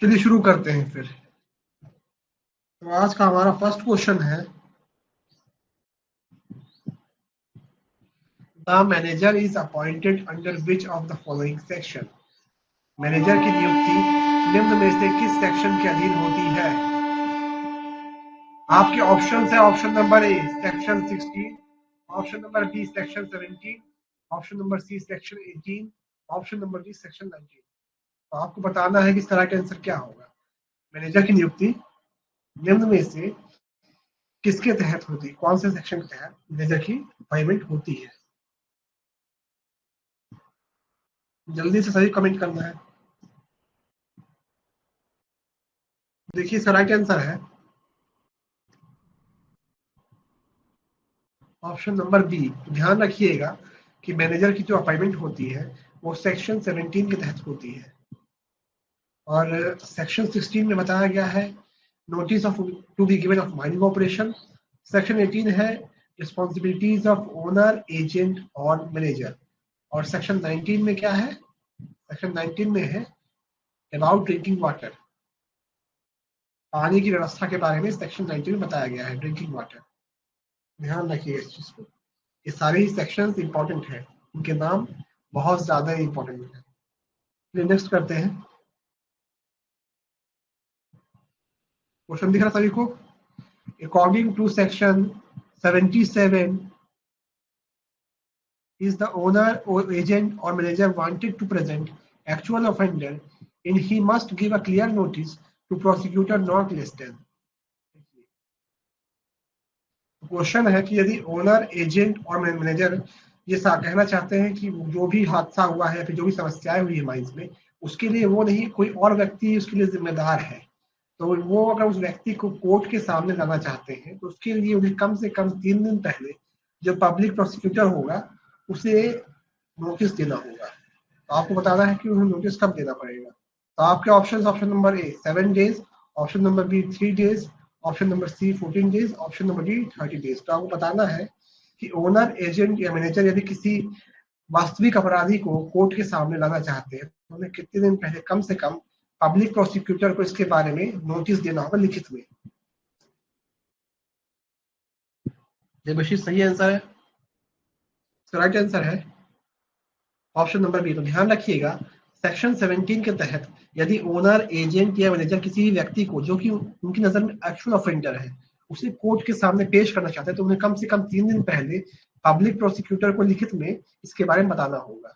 चलिए शुरू करते हैं फिर। तो आज का हमारा फर्स्ट क्वेश्चन है, the manager is appointed under which of the following section. Manager की नियुक्ति निम्न में से किस सेक्शन के अधीन होती है? आपके ऑप्शन है, option number A section 16, option number B section 17, option number C section 18, option number D section 19। तो आपको बताना है कि इसका राइट आंसर क्या होगा। मैनेजर की नियुक्ति निम्न में से किसके तहत होती है, कौन से सेक्शन के तहत मैनेजर की अपॉइंटमेंट होती है? जल्दी से सही कमेंट करना है। देखिए इसका राइट आंसर है ऑप्शन नंबर बी। ध्यान रखिएगा कि मैनेजर की जो अपॉइंटमेंट होती है वो सेक्शन 17 के तहत होती है, और सेक्शन 16 में बताया गया है notice of to be given of mining operation. Section 18 है रिस्पॉन्सिबिलिटीज ऑफ ओनर, एजेंट और मैनेजर। और सेक्शन 19 में क्या है? सेक्शन 19 में है अबाउट ड्रिंकिंग वाटर, पानी की व्यवस्था के बारे में सेक्शन 19 में बताया गया है, ड्रिंकिंग वाटर। ध्यान रखिए इस चीज को। ये सारे ही सेक्शंस इंपॉर्टेंट है, इनके नाम बहुत ज्यादा इंपॉर्टेंट है। नेक्स्ट करते हैं। क्वेश्चन दिख रहा सभी को? According to section 77, is the owner or agent or manager wanted to present actual offender, and he must give a clear notice to prosecutor not less than। Question है कि यदि ओनर, एजेंट और manager ये कहना चाहते हैं कि जो भी हादसा हुआ है, फिर जो भी समस्याएं हुई है माइंस में, उसके लिए वो नहीं, कोई और व्यक्ति उसके लिए जिम्मेदार है, तो वो अगर उस व्यक्ति को कोर्ट के सामने लाना चाहते हैं तो उसके लिए उन्हें कम से कम 3 दिन पहले जो पब्लिक प्रोसिक्यूटर होगा उसे नोटिस देना होगा। तो आपको बताना है कि उन्हें नोटिस कब देना पड़ेगा। तो आपके option, option number A 7 days, option number B 3 days, option number C 14 days, option number D 30 days. तो आपको बताना है कि ओनर, एजेंट या मैनेजर यदि किसी वास्तविक अपराधी को कोर्ट के सामने लाना चाहते हैं तो उन्हें कितने दिन पहले कम से कम पब्लिक प्रोसिक्यूटर को इसके बारे में नोटिस देना होगा लिखित में। देवशीष सही आंसर है, राइट आंसर है ऑप्शन नंबर बी। तो ध्यान रखिएगा सेक्शन 17 के तहत यदि ओनर, एजेंट या मैनेजर किसी व्यक्ति को जो कि उनकी नजर में एक्चुअल ऑफेंडर है उसे कोर्ट के सामने पेश करना चाहते हैं तो उन्हें कम से कम 3 दिन पहले पब्लिक प्रोसिक्यूटर को लिखित में इसके बारे में बताना होगा।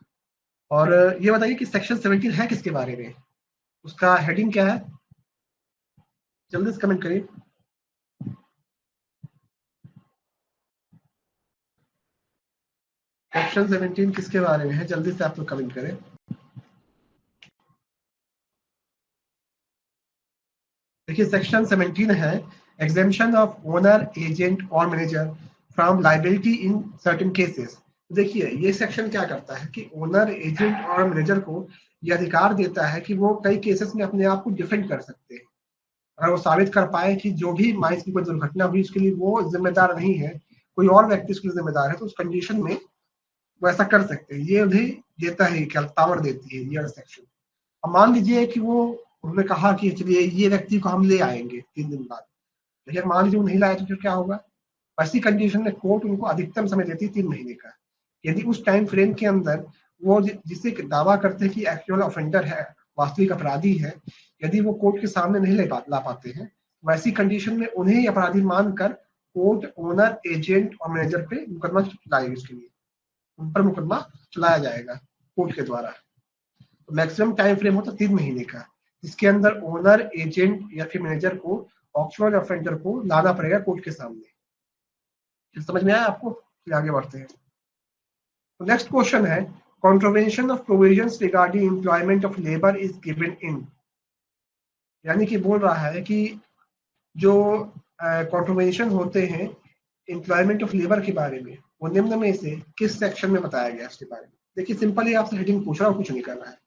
और ये बताइए कि सेक्शन 17 है किसके बारे में, उसका हेडिंग क्या है? जल्दी से कमेंट करिए। सेक्शन 17 किसके बारे में है, जल्दी से आप लोग कमेंट करें। देखिए सेक्शन 17 है एग्जेम्पशन ऑफ ओनर, एजेंट और manager from liability in certain cases. देखिए ये सेक्शन क्या करता है कि ओनर, एजेंट और मैनेजर को ये अधिकार देता है कि वो कई केसेस में अपने आप को डिफेंड कर सकते हैं। अगर वो साबित कर पाए कि जो भी माइंस की कोई दुर्घटना हुई उसके लिए वो जिम्मेदार नहीं है, कोई और व्यक्ति उसके लिए जिम्मेदार है, तो उस कंडीशन में वो ऐसा कर सकते हैं। ये उन्हें देता है, क्या पावर देती है ये सेक्शन। अब मान लीजिए कि वो उन्होंने कहा कि चलिए ये व्यक्ति को हम ले आएंगे 3 दिन बाद, लेकिन मान लीजिए वो नहीं लाए तो फिर क्या होगा? ऐसी कंडीशन में कोर्ट उनको अधिकतम समय देती है 3 महीने का। यदि उस टाइम फ्रेम के अंदर वो जिसे दावा करते हैं कि एक्चुअल ऑफेंडर है, वास्तविक अपराधी है, यदि वो कोर्ट के सामने नहीं ला पाते हैं, वैसी कंडीशन में उन्हें ही अपराधी मानकर कोर्ट ओनर, एजेंट और मैनेजर पे मुकदमा चलाएगी, उसके लिए उन पर मुकदमा चलाया जाएगा कोर्ट के द्वारा। मैक्सिमम टाइम फ्रेम होता है 3 महीने का, जिसके अंदर ओनर, एजेंट या फिर मैनेजर को एक्चुअल ऑफेंडर को लाना पड़ेगा कोर्ट के सामने। समझ में आया आपको? फिर आगे बढ़ते हैं। तो नेक्स्ट क्वेश्चन है contravention of provisions regarding employment of labour is given in. यानी कि बोल रहा है कि जो कॉन्ट्रोवेंशन होते हैं एम्प्लॉयमेंट ऑफ लेबर के बारे में वो निम्न में से किस सेक्शन में बताया गया इसके बारे में। देखिए सिंपल ही आपसे हेडिंग पूछ रहा हूँ, कुछ नहीं करना है,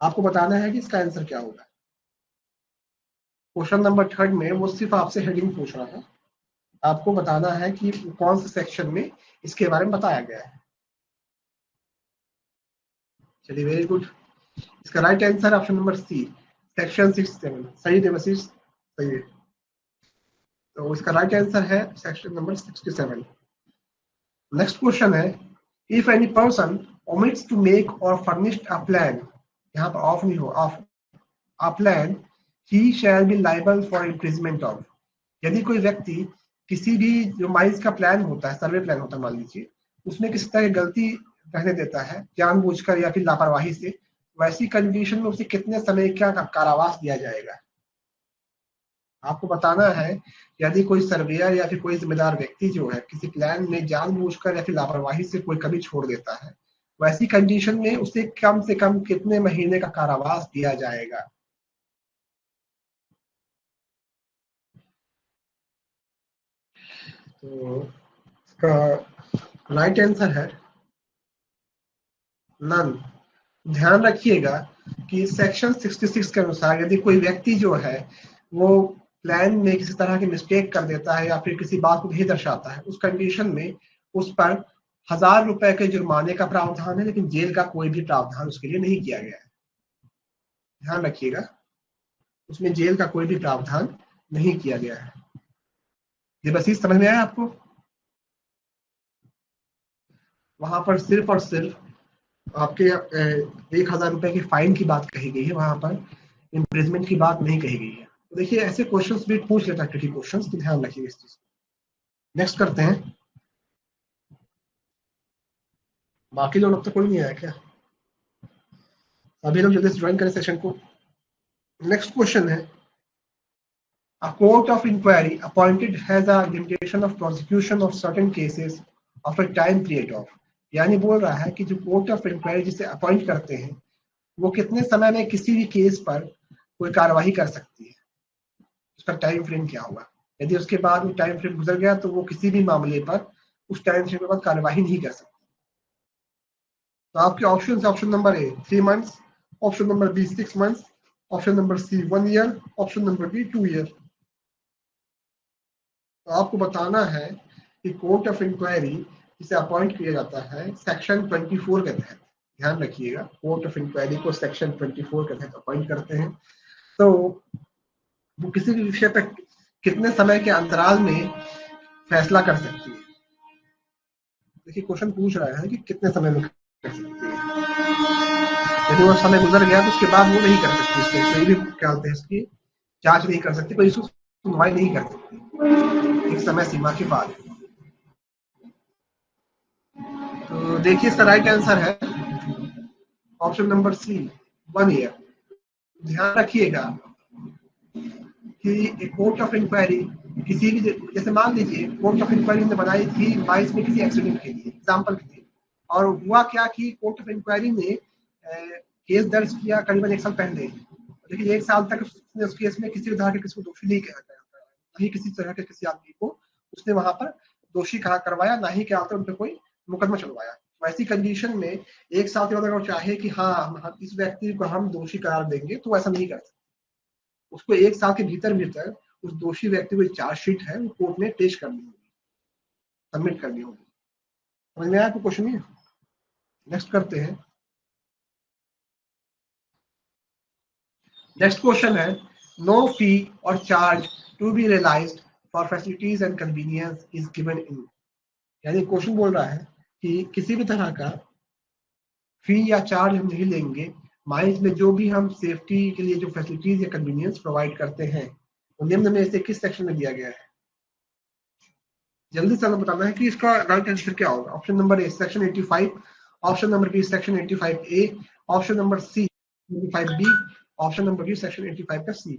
आपको बताना है कि इसका आंसर क्या होगा। क्वेश्चन नंबर 3 में वो सिर्फ आपसे हेडिंग पूछ रहा है, आपको बताना है कि कौन से सेक्शन में इसके बारे में बताया गया है। चलिए वेरी गुड, इसका right answer option number C section 67 सही देवशीष, सही है। तो इसका राइट आंसर है सेक्शन नंबर 67। नेक्स्ट क्वेश्चन है, if any person omits to make or furnish a plan, यहाँ पर ऑफ नहीं हो, of a plan, he shall be liable for imprisonment of, यदि कोई व्यक्ति किसी भी जो माइंस का प्लान होता है, सर्वे प्लान होता है मान लीजिए, उसमें किसी तरह की गलती रहने देता है जानबूझकर या फिर लापरवाही से, वैसी कंडीशन में उसे कितने समय का कारावास दिया जाएगा। आपको बताना है यदि कोई सर्वेयर या फिर कोई जिम्मेदार व्यक्ति जो है किसी प्लान में जानबूझकर या फिर लापरवाही से कोई कमी छोड़ देता है, वैसी कंडीशन में उसे कम से कम कितने महीने का कारावास दिया जाएगा। तो इसका राइट आंसर है नन। ध्यान रखिएगा कि सेक्शन 66 के अनुसार यदि कोई व्यक्ति जो है वो प्लान में किसी तरह की मिस्टेक कर देता है या फिर किसी बात को नहीं दर्शाता है, उस कंडीशन में उस पर 1000 रुपए के जुर्माने का प्रावधान है, लेकिन जेल का कोई भी प्रावधान उसके लिए नहीं किया गया है। ध्यान रखिएगा, उसमें जेल का कोई भी प्रावधान नहीं किया गया है। ये बस इस समझ में आया आपको? वहां पर सिर्फ और सिर्फ आपके 1000 रुपए की फाइन की बात कही गई है, वहां पर इम्प्रिजमेंट की बात नहीं कही गई है। तो देखिए ऐसे क्वेश्चंस भी पूछ लेता है ट्रिकी क्वेश्चंस, तो ध्यान रखिए इस चीज। नेक्स्ट करते हैं। बाकी लोग अब तक कोई नहीं आया क्या? अभी लोग जल्दी से ज्वाइन करें सेशन को। नेक्स्ट क्वेश्चन है, a court of inquiry appointed has a limitation of prosecution of certain cases of a time period of, यानी बोल रहा है कि जो कोर्ट ऑफ इंक्वायरी जिसे अपॉइंट करते हैं वो कितने समय में किसी भी केस पर कोई कार्रवाई कर सकती है, उसका टाइम फ्रेम क्या होगा। यदि उसके बाद वो टाइम फ्रेम गुजर गया तो वो किसी भी मामले पर उस टाइम फ्रेम के बाद कार्रवाई नहीं कर सकती। तो आपके ऑप्शन है, option number A 3 months, option number B 6 months, option number C 1 year, option number D 2 year. तो आपको बताना है कि कोर्ट ऑफ इंक्वायरी जिसे अपॉइंट किया जाता है सेक्शन 24 के तहत, ध्यान रखिएगा, कोर्ट ऑफ इंक्वायरी को सेक्शन 24 के तहत अपॉइंट करते हैं। तो वो किसी भी विषय पर कितने समय के अंतराल में फैसला कर सकती है। देखिए क्वेश्चन पूछ रहा है कि कितने समय में कर सकती है। यदि वो समय गुजर गया तो उसके बाद वो नहीं कर सकती, उसके कोई भी क्या होते हैं इसकी जांच नहीं कर सकती, कोई सुनवाई नहीं कर सकती एक समय सीमा के बाद। तो देखिए इसका राइट आंसर है ऑप्शन नंबर सी 1 ईयर। ध्यान रखिएगा कि कोर्ट ऑफ इंक्वायरी किसी भी, जैसे मान लीजिए कोर्ट ऑफ इंक्वायरी ने बनाई थी 22 में किसी एक्सीडेंट के लिए, एग्जाम्पल के लिए, और हुआ क्या कि कोर्ट ऑफ इंक्वायरी ने केस दर्ज किया करीबन 1 साल पहले, लेकिन 1 साल तक उसने उस केस में किसी तरह के किसी को दोषी नहीं नहीं किसी तरह के किसी आदमी को उसने वहां पर दोषी कहा करवाया, ना ही क्या होता है उन पर कोई मुकदमा चलवाया। वैसी कंडीशन में 1 साल के बाद अगर चाहे कि हाँ हम इस व्यक्ति को हम दोषी करार देंगे तो ऐसा नहीं कर सकते, उसको 1 साल के भीतर भीतर उस दोषी व्यक्ति को चार्जशीट है वो कोर्ट में पेश करनी होगी, सबमिट करनी होगी। समझ में आया आपको क्वेश्चन? ये नेक्स्ट करते हैं। नेक्स्ट क्वेश्चन है, no fee or charge to be realized for facilities and convenience is given in, यानी क्वेश्चन बोल रहा है कि किसी भी तरह का फी या चार्ज हम नहीं लेंगे, माइंस में जो भी हम सेफ्टी के लिए जो फैसिलिटीज या कन्वीनियंस प्रोवाइड करते हैं वो निम्न में से किस सेक्शन में दिया गया है। जल्दी से हमें बताना है कि इसका राइट आंसर क्या होगा। Option number A section 85, option number B section 85 A, option number C 85 B, option number D section 85 का सी।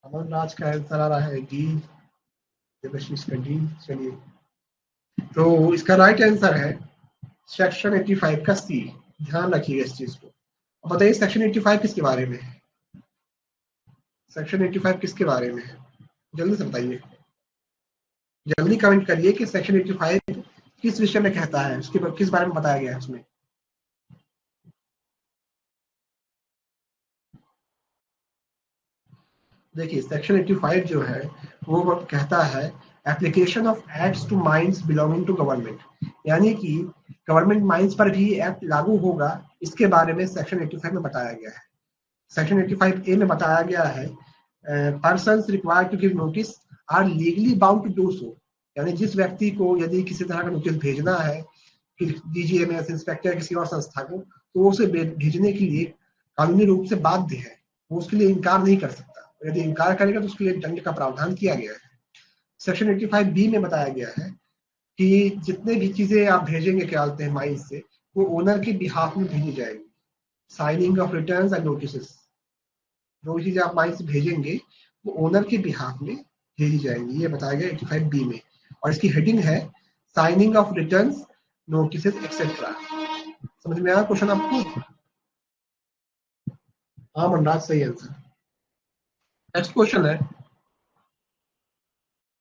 अमन राज का आंसर आ रहा है डी, देवशीष का डी। चलिए तो इसका राइट आंसर है सेक्शन 85 का सी। ध्यान रखिएगा इस चीज को। बताइए सेक्शन 85 किसके बारे में है? सेक्शन 85 किसके बारे में है? जल्दी से बताइए, जल्दी कमेंट करिए कि सेक्शन 85 किस विषय में कहता है, उसके किस बारे में बताया गया है उसमें। देखिए सेक्शन 85 जो है वो कहता है application of acts to mines belonging to government, यानी कि गवर्नमेंट माइंस पर भी एक्ट लागू होगा, इसके बारे में सेक्शन 85 में बताया गया है। सेक्शन 85A में बताया गया है persons required to give notice are legally bound to do so, यानी जिस व्यक्ति को यदि किसी तरह का नोटिस भेजना है डीजीएमएस इंस्पेक्टर किसी और संस्था को, तो उसे भेजने के लिए कानूनी रूप से बाध्य है, वो उसके लिए इनकार नहीं कर सकता। यदि इनकार करेगा तो उसके लिए दंड का प्रावधान किया गया है। सेक्शन 85B में बताया गया है कि जितने भी चीजें आप भेजेंगे क्या बोलते हैं माइंस से, वो ओनर के बिहाफ में भेजी जाएगी। Signing off returns and notices, जो चीजें आप माइंस से भेजेंगे वो ओनर के बिहाफ में भेजी जाएंगी, ये बताया गया 85B में। और इसकी हेडिंग है signing off returns, notices etcetera. समझ में आया क्वेश्चन आपको? हाँ मनराज, सही आंसर। नेक्स्ट क्वेश्चन है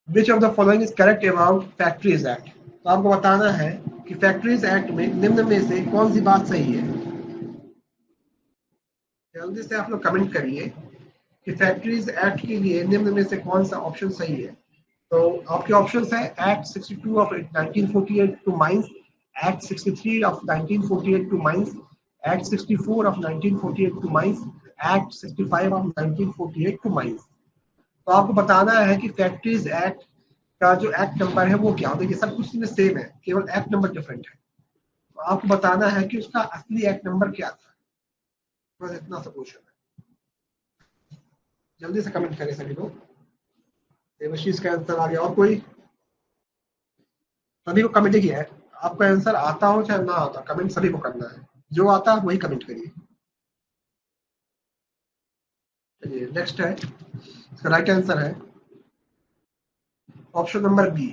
which of the following is correct about factories act. तो आपको बताना है कि फैक्ट्रीज एक्ट में निम्न में से कौन सी बात सही है। जल्दी से आप लोग कमेंट करिए कि फैक्ट्रीज एक्ट के लिए निम्न में से कौन सा ऑप्शन सही है। तो आपके ऑप्शंस है act 62 of 1948 to mines, act 63 of 1948 to mines, act 64 of 1948 to mines, act 65 of 1948 to mines. तो आपको बताना है कि फैक्ट्रीज एक्ट का जो एक्ट नंबर है वो क्या। देखिए सब कुछ में सेम है, केवल एक्ट नंबर डिफरेंट है। तो आपको बताना है कि उसका असली एक्ट नंबर क्या था। बस इतना सा क्वेश्चन है। जल्दी से कमेंट करें सभी लोग। देवशीष का आंसर आ गया। और कोई? सभी को कमेंट किया है। आपका आंसर आता हो चाहे ना आता, कमेंट सभी को करना है। जो आता है वही कमेंट करिए। चलिए नेक्स्ट है, इसका राइट आंसर है option number B,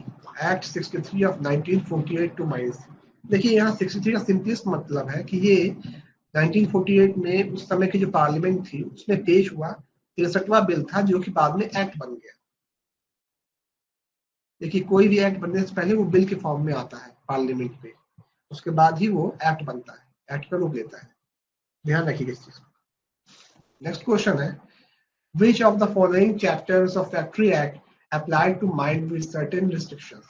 act 63 of 1948 to mines. देखिए यहाँ 63 का सिंपलेस्ट मतलब है कि ये 1948 में उस समय की जो पार्लियामेंट थी उसमें पेश हुआ 63वां बिल था, जो कि बाद में एक्ट बन गया। देखिए कोई भी एक्ट बनने से पहले वो बिल के फॉर्म में आता है पार्लियामेंट में, उसके बाद ही वो एक्ट बनता है, एक्ट का रूप लेता है। ध्यान रखिएगा इस चीज को। नेक्स्ट क्वेश्चन है which of the following chapters of factory act apply to mine with certain restrictions।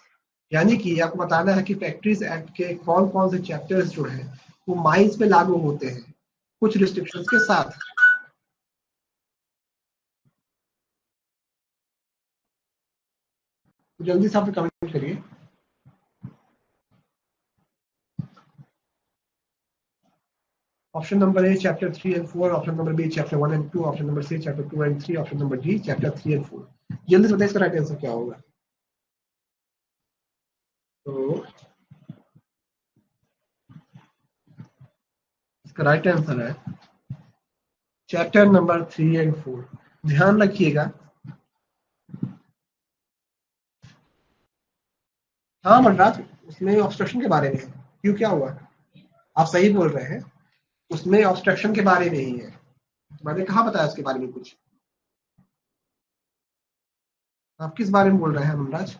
यानी कि आपको बताना है कि फैक्ट्रीज एक्ट के कौन कौन से चैप्टर्स जो है वो माइंस में लागू होते हैं कुछ रिस्ट्रिक्शंस के साथ। तो जल्दी से आप कमेंट करिए। Option number A chapter 3 and 4, option number B chapter 1 and 2, option number C chapter 2 and 3, option number D chapter 3 and 4। जल्दी से बताइए इसका राइट आंसर क्या होगा। तो इसका राइट आंसर है चैप्टर नंबर 3 एंड 4। ध्यान रखिएगा। हाँ मनराज, उसमें ऑब्स्ट्रक्शन के बारे में है। क्यों, क्या हुआ? आप सही बोल रहे हैं, उसमें ऑब्स्ट्रक्शन के बारे में ही है। मैंने कहा बताया उसके बारे में कुछ। आप किस बारे में बोल रहे हैं मनराज,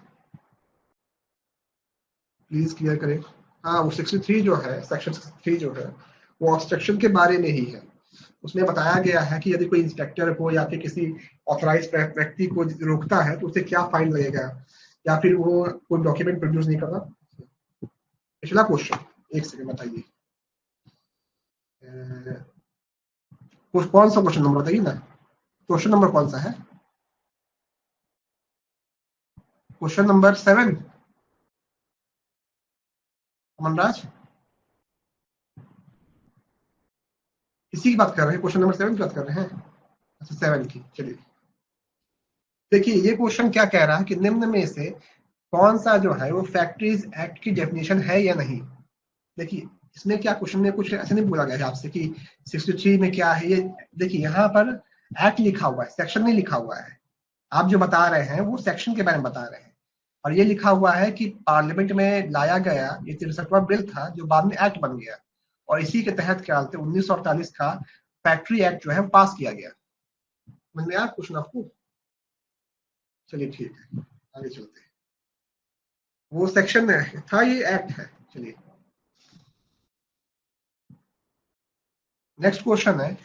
प्लीज क्लियर करें। हाँ वो 63 जो है, सेक्शन 63 जो है वो ऑब्स्ट्रक्शन के बारे में ही है। उसमें बताया गया है कि यदि कोई इंस्पेक्टर को या फिर किसी ऑथराइज व्यक्ति को रोकता है तो उसे क्या फाइन लगेगा, या फिर वो कोई डॉक्यूमेंट प्रोड्यूस नहीं करता। पिछला क्वेश्चन, एक सेकंड बताइए कौन सा क्वेश्चन नंबर बताइए ना। क्वेश्चन नंबर कौन सा है? क्वेश्चन नंबर 7 अमनराज, इसी की बात कर रहे हैं, क्वेश्चन नंबर 7 की बात कर रहे हैं। अच्छा 7 की, चलिए। देखिए ये क्वेश्चन क्या कह रहा है कि निम्न में से कौन सा जो है वो फैक्ट्रीज एक्ट की डेफिनेशन है या नहीं। देखिए इसमें क्या क्वेश्चन में कुछ ऐसे नहीं बोला गया है आपसे कि 63 में क्या है। ये देखिए यहाँ पर एक्ट लिखा हुआ है, सेक्शन नहीं लिखा हुआ है। आप जो बता रहे हैं वो सेक्शन के बारे में बता रहे हैं, और ये लिखा हुआ है कि पार्लियामेंट में लाया गया ये 63वां बिल था जो बाद में एक्ट बन गया, और इसी के तहत क्या बोलते 1948 का फैक्ट्री एक्ट जो है पास किया गया। समझ में आया क्वेश्चन आपको? चलिए ठीक है, आगे चलते हैं। वो सेक्शन में था, ये एक्ट है। चलिए नेक्स्ट क्वेश्चन है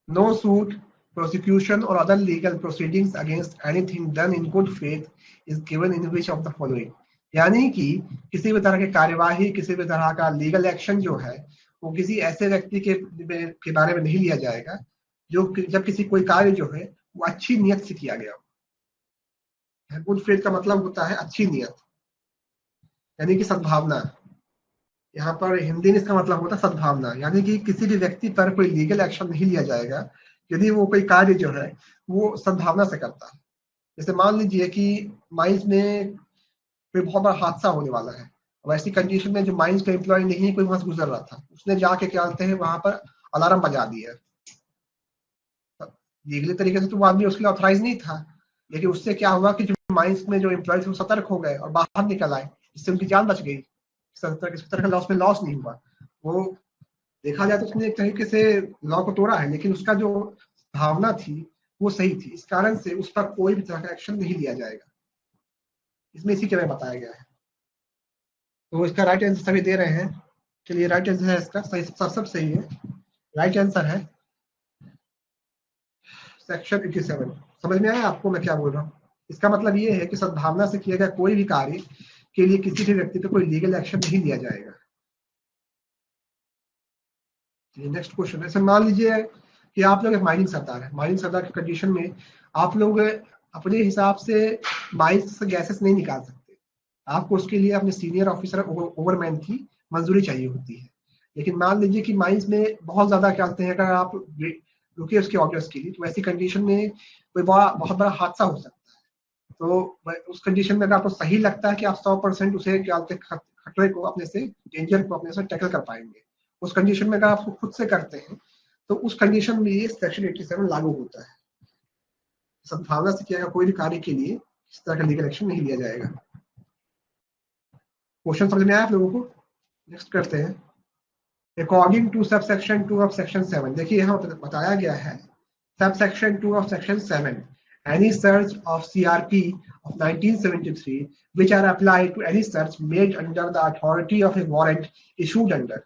नो सूट prosecution or other legal proceedings against anything done in good faith is given in which of the following। यानी कि किसी भी तरह की कार्यवाही, किसी भी तरह का लीगल एक्शन जो है वो किसी ऐसे व्यक्ति के बारे में नहीं लिया जाएगा जो जब किसी कोई कार्य जो है वो अच्छी नियत से किया गया हो। गुड फेथ का मतलब होता है अच्छी नियत, यानी कि सद्भावना। यहाँ पर हिंदी में इसका मतलब होता है सद्भावना, यानी कि किसी भी व्यक्ति पर कोई लीगल एक्शन नहीं लिया जाएगा यदि वो कोई कार्य जो है वो सद्भावना से करता है। जैसे मान लीजिए कि माइंस में कोई बहुत बड़ा हादसा होने वाला है, और ऐसी कंडीशन में जो माइंस का एम्प्लॉय नहीं है, कोई वहां से गुजर रहा था, उसने जाके क्या कहते हैं वहां पर अलार्म बजा दिया। लीगली तरीके से तो वो आदमी उसके लिए ऑथराइज नहीं था, लेकिन उससे क्या हुआ कि जो माइंस में जो एम्प्लॉय थे वो सतर्क हो गए और बाहर निकल आए, जिससे उनकी जान बच गई। किसी तरह का लॉस नहीं हुआ। वो देखा जाए तो उसने एक तरीके से लॉ को तोड़ा है, लेकिन उसका जो भावना थी वो सही थी, इस कारण से उस पर कोई भी तरह का एक्शन नहीं लिया जाएगा। इसमें इसी के बारे में बताया गया है। तो इसका राइट आंसर सभी दे रहे हैं। चलिए, राइट आंसर है इसका सही, सब सही है। राइट आंसर है सेक्शन 87। समझ में आया आपको मैं क्या बोल रहा हूँ? इसका मतलब ये है कि सद्भावना से किया गया कोई भी कार्य के लिए किसी भी व्यक्ति पर कोई लीगल एक्शन नहीं लिया जाएगा। नेक्स्ट क्वेश्चन है, मान लीजिए कि आप लोग एक माइनिंग सरदार है। माइनिंग सरदार की कंडीशन में आप लोग अपने हिसाब से माइंस से गैसेस नहीं निकाल सकते। आपको उसके लिए अपने सीनियर ऑफिसर ओवरमैन की मंजूरी चाहिए होती है। लेकिन मान लीजिए कि माइंस में बहुत ज्यादा क्या कहते हैं, अगर आप रुके उसके ऑर्डर्स के लिए, तो ऐसी कंडीशन में कोई बहुत बड़ा हादसा हो सकता है। तो उस कंडीशन में अगर आपको सही लगता है कि आप 100% उसे क्या कहते हैं खतरे को अपने से, डेंजर को अपने से टैकल कर पाएंगे, उस कंडीशन में अगर आप खुद से करते हैं तो उस कंडीशन में ये सेक्शन 87 लागू होता है। सद्भावना से किया गया कोई भी कार्य के लिए इस तरह का लीगल एक्शन नहीं लिया जाएगा। क्वेश्चन समझ में आया आप लोगों को? नेक्स्ट करते हैं। According to sub section 2 of section 7, देखिए यहाँ बताया गया है sub section 2 of section 7, any search of CRP of 1973 which are applied to any search made under the authority of a warrant issued under।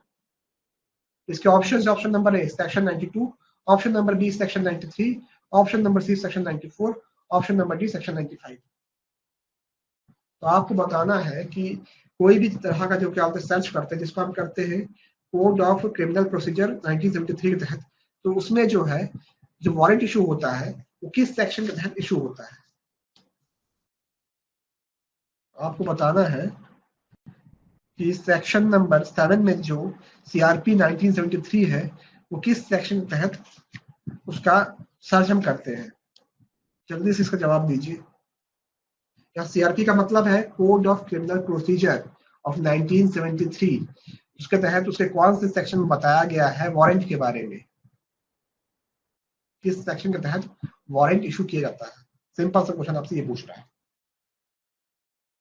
इसके option number A section 92, option number B section 93, option number C section 94, option number D section 95। तो आपको बताना है कि कोई भी तरह का जो क्या होता है सर्च करते हैं, जिसको हम करते हैं कोड ऑफ क्रिमिनल प्रोसीजर 1973 के तहत, तो उसमें जो है जो वारंट इशू होता है वो किस सेक्शन के तहत इशू होता है। आपको बताना है कि सेक्शन नंबर 7 में जो सीआरपी 1973 है वो किस सेक्शन के तहत उसका सर्च हम करते हैं। जल्दी से इसका जवाब दीजिए। यहाँ सीआरपी का मतलब है code of criminal procedure of 1973, उसके तहत उसके कौन से सेक्शन में बताया गया है वारंट के बारे में, किस सेक्शन के तहत वारंट इशू किया जाता है। सिंपल सा क्वेश्चन आपसे ये पूछ रहा है।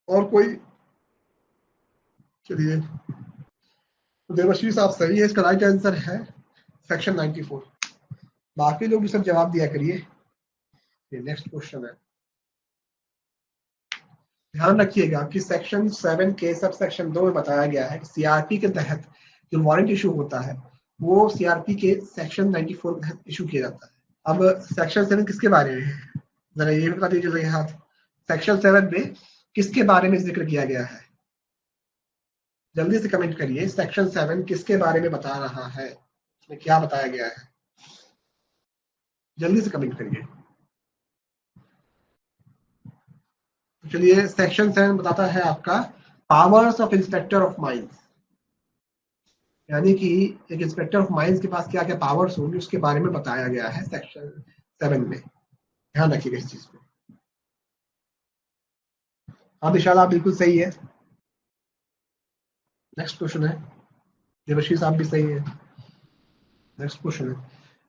और कोई? चलिए, देवश्री साहब सही है, इसका राइट आंसर है सेक्शन 94। बाकी लोग भी सब जवाब दिया करिए। नेक्स्ट क्वेश्चन है, ध्यान रखिएगा कि सेक्शन 7 के सब सेक्शन 2 में बताया गया है कि सीआरपी के तहत जो वारंट इशू होता है वो सीआरपी के सेक्शन 94 के तहत इशू किया जाता है। अब सेक्शन 7 किसके बारे में है, जरा ये बता दीजिए हाथ। सेक्शन 7 में किसके बारे में जिक्र किया गया है? जल्दी से कमेंट करिए, सेक्शन 7 किसके बारे में बता रहा है, उसमें क्या बताया गया है? जल्दी से कमेंट करिए। चलिए, सेक्शन 7 बताता है आपका powers of inspector of mines, यानी कि एक इंस्पेक्टर ऑफ माइंस के पास क्या क्या पावर्स होंगी उसके बारे में बताया गया है सेक्शन 7 में। ध्यान रखिएगा इस चीज पे। हाँ विशाल, आप बिल्कुल सही है। नेक्स्ट क्वेश्चन है, देवश्री साहब भी सही है। नेक्स्ट क्वेश्चन है,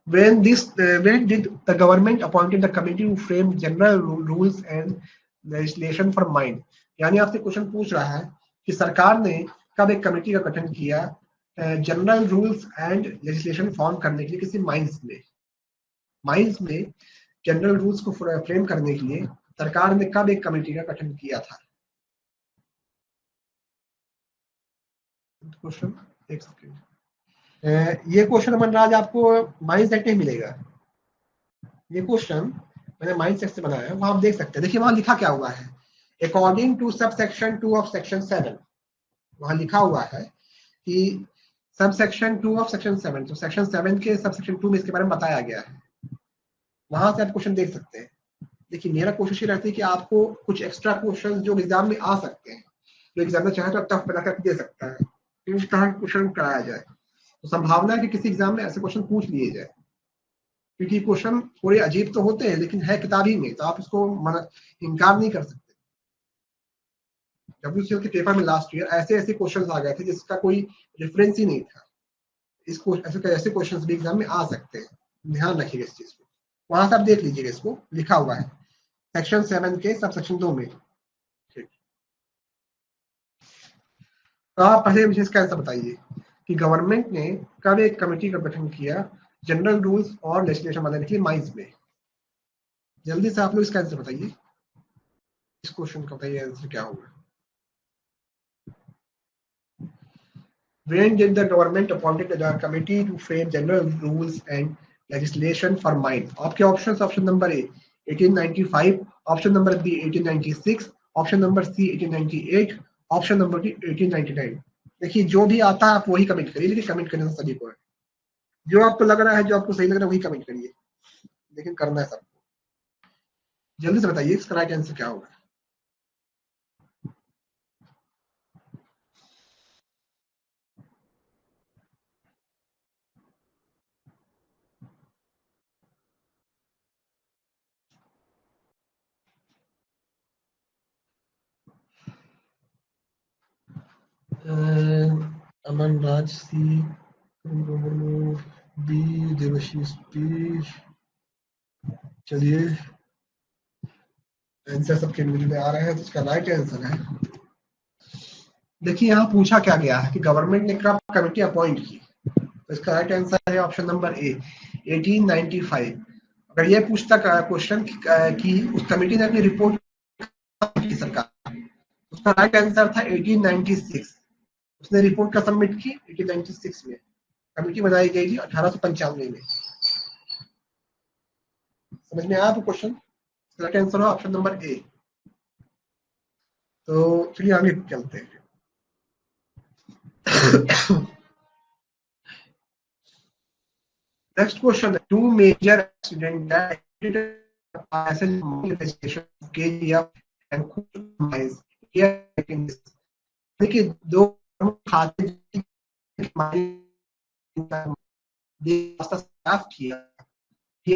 when did the government appointed the committee to frame general rules and legislation for mine। यानी आपसे क्वेश्चन पूछ रहा है कि सरकार ने कब एक कमेटी का गठन किया general rules and legislation form करने के लिए किसी माइंस में जनरल रूल्स को फ्रेम करने के लिए सरकार ने कब एक कमेटी का गठन किया था। क्वेश्चन एक सेकेंड, ये क्वेश्चन मनराज आपको माइंस एक्ट में मिलेगा। ये क्वेश्चन मैंने माइंड सेट से बनाया है, वहां आप देख सकते हैं। देखिए वहां लिखा क्या हुआ है, according to sub section 2 of section 7, वहां लिखा हुआ है कि सब सेक्शन 2 ऑफ सेक्शन 7, तो सेक्शन 7 के सब सेक्शन 2 में इसके बारे में बताया गया है, वहां से आप क्वेश्चन देख सकते हैं। देखिए मेरा कोशिश ये रहती है कि आपको कुछ एक्स्ट्रा क्वेश्चन जो एग्जाम में आ सकते हैं, जो एग्जामिनर चाहे तो टफ बना कर दे सकता है, इस तरह क्वेश्चन कराया जाए, तो संभावना है कि किसी एग्जाम में ऐसे क्वेश्चन पूछ लिए जाए, क्योंकि क्वेश्चन थोड़े अजीब तो होते हैं लेकिन है किताबी में, तो आप इसको इनकार नहीं कर सकते। WCL के पेपर में लास्ट ईयर ऐसे ऐसे क्वेश्चन आ गए थे जिसका कोई रेफरेंस ही नहीं था। इसको ऐसे क्वेश्चन भी एग्जाम में आ सकते हैं, ध्यान रखिएगा इस चीज को। वहां से आप देख लीजिएगा, इसको लिखा हुआ है सेक्शन 7 के सब सेक्शन 2 में। ठीक, तो आप पहले मुझे इसका आंसर बताइए कि गवर्नमेंट ने कब एक कमेटी का गठन किया जनरल रूल्स और लेजिस्लेशन बनाने के लिए माइंस में। जल्दी से आप लोग इसका आंसर बताइए, इस क्वेश्चन का बताइए आंसर क्या होगा। When did the government appointed the committee to frame general rules and legislation for mines? आपके options, option number A 1895, option number B 1896, option number C 1898, option number D 1899। देखिए जो भी आता है आप वही कमेंट करिए, लेकिन कमेंट करने से सभी को है, जो आपको लग रहा है, जो आपको सही लग रहा है वही कमेंट करिए, लेकिन करना है सबको। जल्दी से बताइए इसका राइट आंसर क्या होगा। अमन राज सी, बी देवशीष पी। चलिए आंसर सबके मिल में आ रहे हैं, तो इसका राइट आंसर है, देखिए यहाँ पूछा क्या गया है कि गवर्नमेंट ने कब कमेटी अपॉइंट की, तो इसका राइट आंसर है ऑप्शन नंबर ए 1895। अगर ये पूछता क्वेश्चन कि उस कमेटी ने अपनी रिपोर्ट की सरकार, उसका राइट आंसर था 1896। उसने रिपोर्ट का सबमिट की 1896 में, कमेटी बनाई गई थी 1895 में। समझ में आया आपको क्वेश्चन? राइट आंसर है ऑप्शन नंबर ए। तो चलिए आगे चलते हैं। Next question: two major accidents that passage investigation of KGF and mines. देखिए दो खाते रास्ता साफ किया थे,